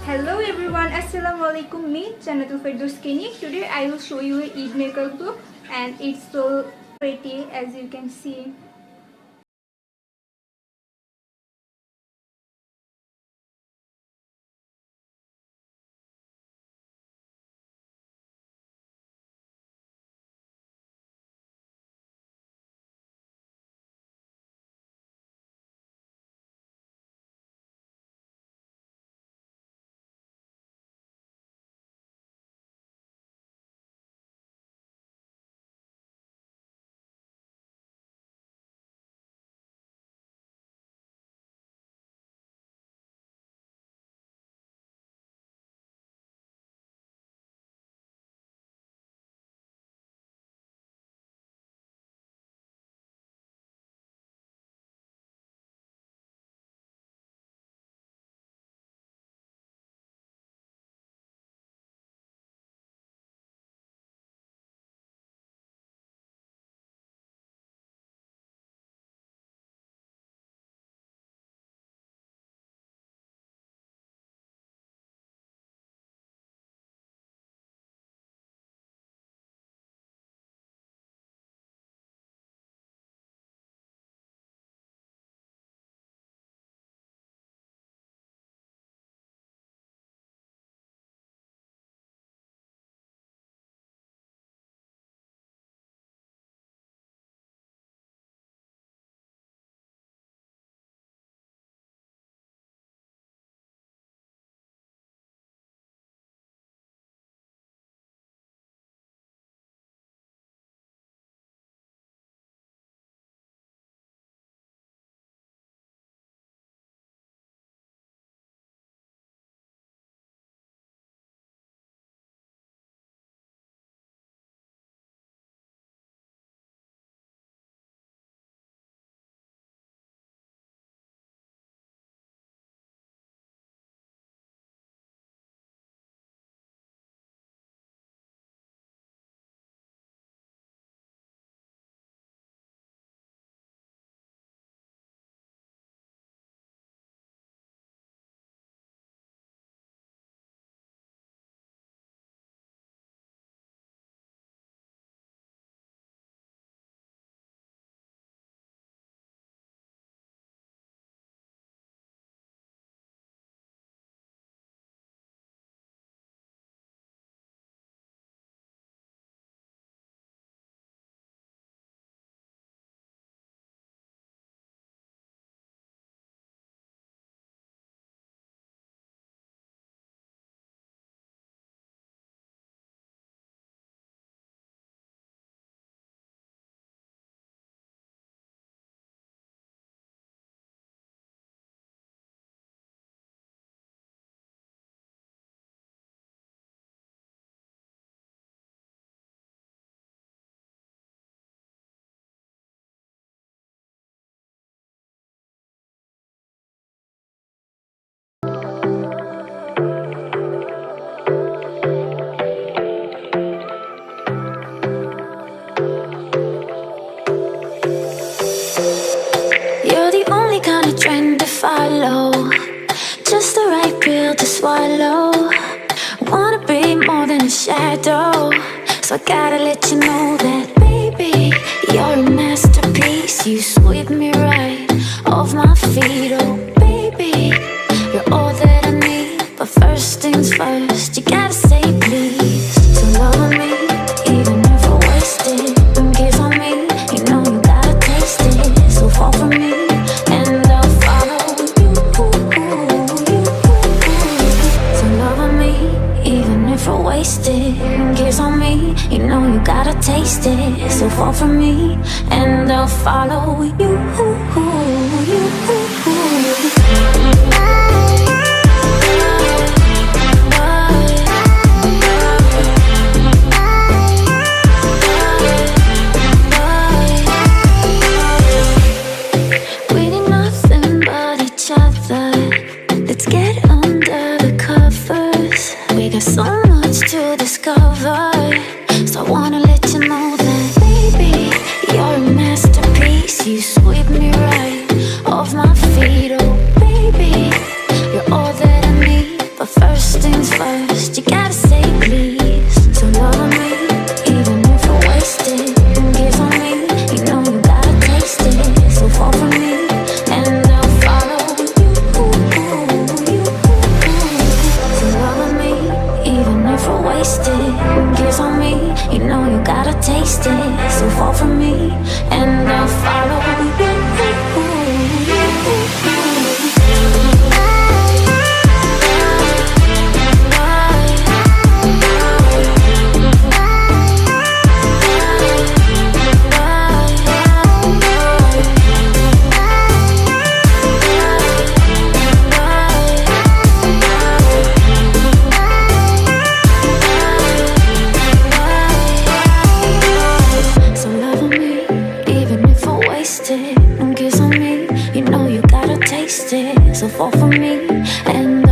Hello everyone, Assalamualaikum. Me, Jannatul Firdaus Keni. Today I will show you a Eid makeup look, and it's so pretty as you can see. You're the only kind of trend to follow, just the right pill to swallow. Wanna be more than a shadow, so I gotta let you know that, baby, you're a masterpiece. You sweep me right off my feet. Oh baby, you're all that I need. But first things first, you gotta say please. So love me, even if I waste it. And kiss on me, you know you gotta taste it. So fall for me, and I'll follow you. So love me, even if I waste it. And kiss on me, you know you gotta taste it. So fall for me, and I'll follow you. We need nothing but each other. Let's get under the covers. We got so much to discover. So I wanna let you know that, baby, you're a masterpiece. You sweep me right off my feet. Oh baby, you're all that I need. But first so fall for me. And